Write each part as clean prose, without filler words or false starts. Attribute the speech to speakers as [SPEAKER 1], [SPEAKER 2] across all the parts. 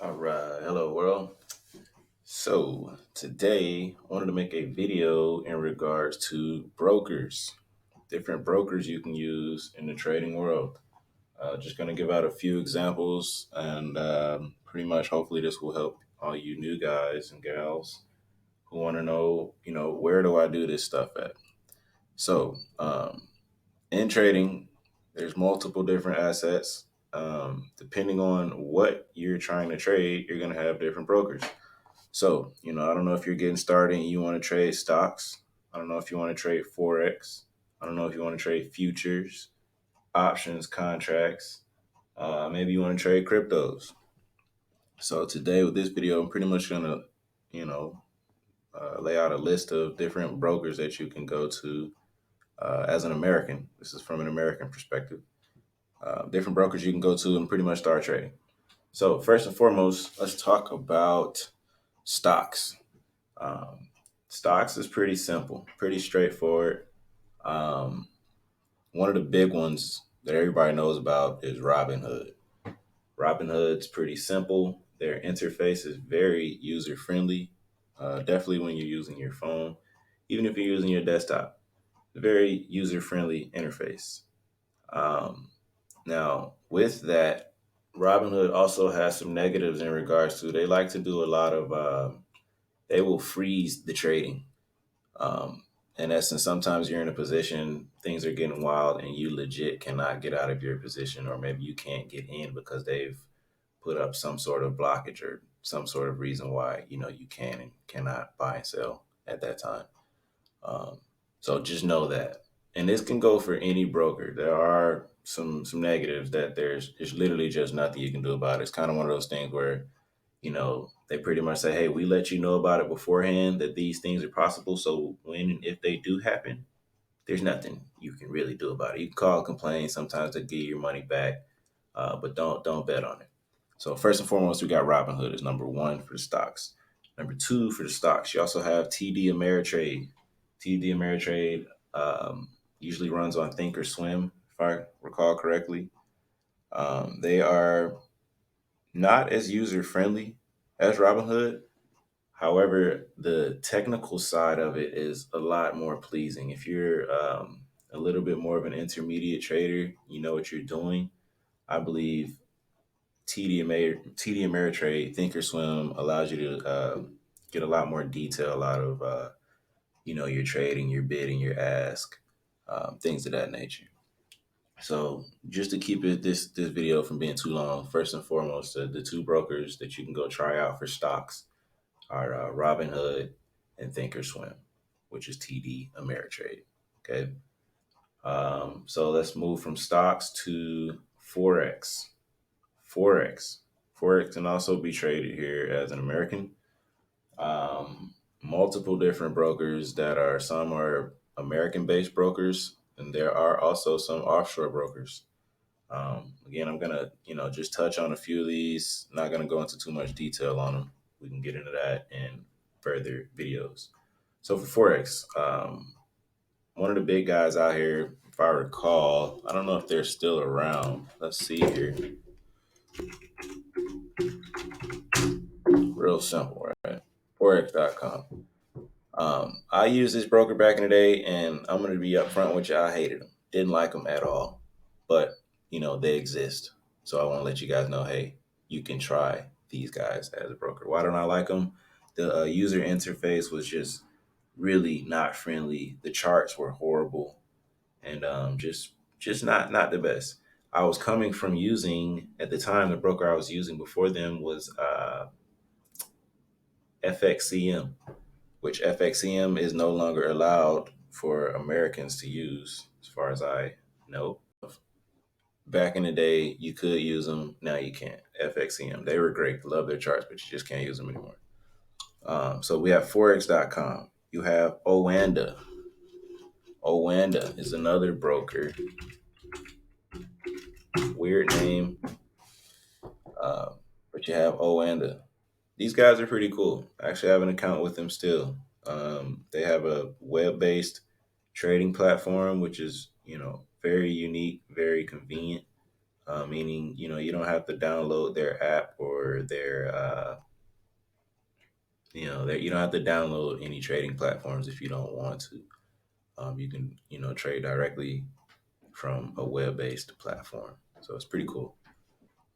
[SPEAKER 1] All right, hello world. So today I wanted to make a video in regards to brokers, different brokers you can use in the trading world. Just going to give out a few examples, and pretty much hopefully this will help all you new guys and gals who want to know, where do I do this stuff at? So in trading, there's multiple different assets. Depending on what you're trying to trade, you're going to have different brokers. So, I don't know if you're getting started and you want to trade stocks. I don't know if you want to trade Forex. I don't know if you want to trade futures, options, contracts. Maybe you want to trade cryptos. So today with this video, I'm pretty much going to, you know, lay out a list of different brokers that you can go to as an American. This is from an American perspective. Different brokers you can go to and pretty much start trading. So first and foremost, let's talk about stocks. Um, Stocks is pretty simple, pretty straightforward. Um, One of the big ones that everybody knows about is Robinhood. Robinhood's pretty simple. Their interface is very user friendly. Definitely when you're using your phone, even if you're using your desktop, very user friendly interface. Um, Now, with that, Robinhood also has some negatives in regards to they like to do a lot of they will freeze the trading. Um, in essence, sometimes you're in a position, things are getting wild, and you legit cannot get out of your position, or maybe you can't get in because they've put up some sort of blockage or some sort of reason why you can and cannot buy and sell at that time. Um, so just know that, and this can go for any broker. There are some negatives that there's literally just nothing you can do about it. It's kind of one of those things where they pretty much say, hey, we let you know about it beforehand that these things are possible. So when and if they do happen, there's nothing you can really do about it. You can call, complain. Sometimes they give you your money back, but don't bet on it. So first and foremost, we got Robinhood as number one for the stocks. Number two for the stocks, you also have TD Ameritrade. TD Ameritrade usually runs on Thinkorswim, if I recall correctly. They are not as user friendly as Robinhood. However, the technical side of it is a lot more pleasing. If you're a little bit more of an intermediate trader, you know what you're doing. I believe TD Ameritrade Thinkorswim allows you to get a lot more detail out of your trading, your bidding, your ask, things of that nature. So just to keep this video from being too long, first and foremost, the two brokers that you can go try out for stocks are Robinhood and Thinkorswim, which is TD Ameritrade. Okay. So let's move from stocks to Forex. Forex. Forex can also be traded here as an American. Multiple different brokers that are some are American based brokers, and there are also some offshore brokers. Again, I'm gonna just touch on a few of these. Not gonna go into too much detail on them. We can get into that in further videos. So for Forex, one of the big guys out here, if I recall, I don't know if they're still around. Let's see here. Real simple, right? Forex.com. I used this broker back in the day, and I'm going to be upfront with you. I hated them. Didn't like them at all. But, they exist. So I want to let you guys know, hey, you can try these guys as a broker. Why don't I like them? The user interface was just really not friendly. The charts were horrible, and just not the best. I was coming from using at the time the broker I was using before them was FXCM, which FXCM is no longer allowed for Americans to use, as far as I know. Back in the day, you could use them. Now you can't. FXCM, they were great. Love their charts, but you just can't use them anymore. So we have Forex.com. You have Oanda. Oanda is another broker. Weird name, but you have Oanda. These guys are pretty cool. I actually have an account with them still. They have a web-based trading platform, which is very unique, very convenient. Meaning you don't have to download their app or or you don't have to download any trading platforms if you don't want to. You can, trade directly from a web-based platform. So it's pretty cool.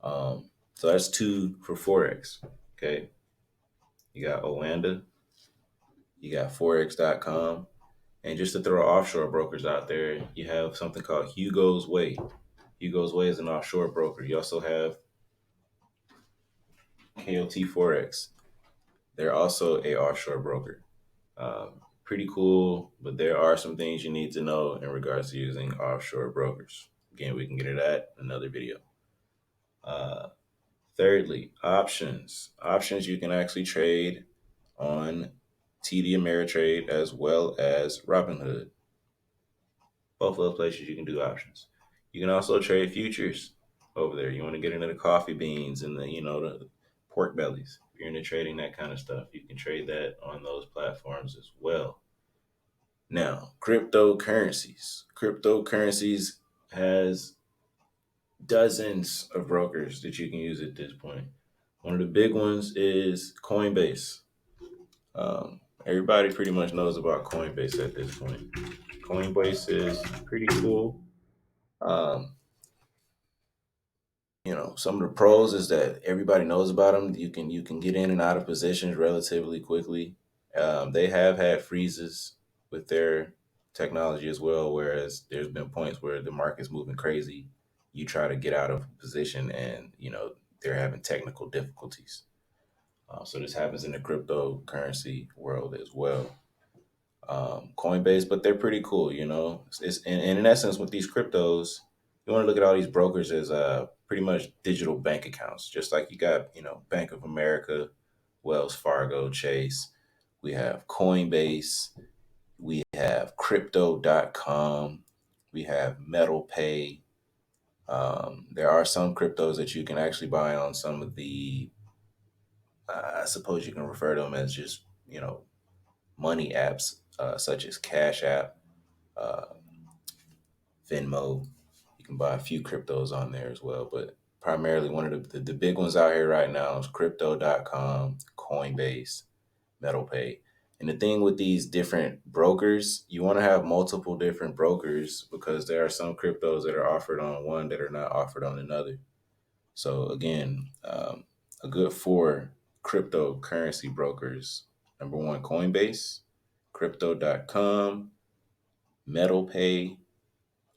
[SPEAKER 1] So that's two for Forex. Okay. You got Oanda, you got Forex.com. And just to throw offshore brokers out there, you have something called Hugo's Way. Hugo's Way is an offshore broker. You also have KOT Forex. They're also a offshore broker. Pretty cool, but there are some things you need to know in regards to using offshore brokers. Again, we can get into that in another video. Uh, Thirdly, options. Options you can actually trade on TD Ameritrade as well as Robinhood. Both of those places you can do options. You can also trade futures over there. You want to get into the coffee beans and the pork bellies. If you're into trading that kind of stuff, you can trade that on those platforms as well. Now, cryptocurrencies. Cryptocurrencies has dozens of brokers that you can use at this point. One of the big ones is Coinbase. Everybody pretty much knows about Coinbase at this point. Coinbase is pretty cool. Um, some of the pros is that everybody knows about them. You can get in and out of positions relatively quickly. They have had freezes with their technology as well, whereas there's been points where the market's moving crazy. You try to get out of position, and they're having technical difficulties. So this happens in the cryptocurrency world as well. Coinbase, but they're pretty cool. And in essence, with these cryptos, you want to look at all these brokers as pretty much digital bank accounts, just like you got Bank of America, Wells Fargo, Chase. We have Coinbase, we have Crypto.com, we have MetalPay. There are some cryptos that you can actually buy on some of the, I suppose you can refer to them as just money apps, such as Cash App, uh, Venmo. You can buy a few cryptos on there as well, but primarily one of the big ones out here right now is Crypto.com, Coinbase, MetalPay. And the thing with these different brokers, you want to have multiple different brokers because there are some cryptos that are offered on one that are not offered on another. So again, a good four cryptocurrency brokers. Number one, Coinbase, Crypto.com, MetalPay.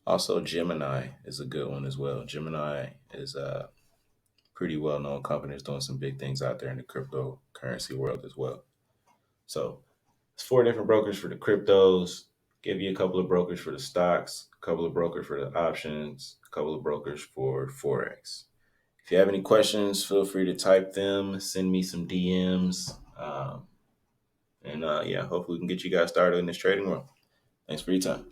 [SPEAKER 1] Also, Gemini is a good one as well. Gemini is a pretty well known company that's doing some big things out there in the cryptocurrency world as well. So it's four different brokers for the cryptos. Give you a couple of brokers for the stocks, a couple of brokers for the options, a couple of brokers for Forex. If you have any questions, feel free to type them, send me some DMs. And yeah, hopefully we can get you guys started in this trading world. Thanks for your time.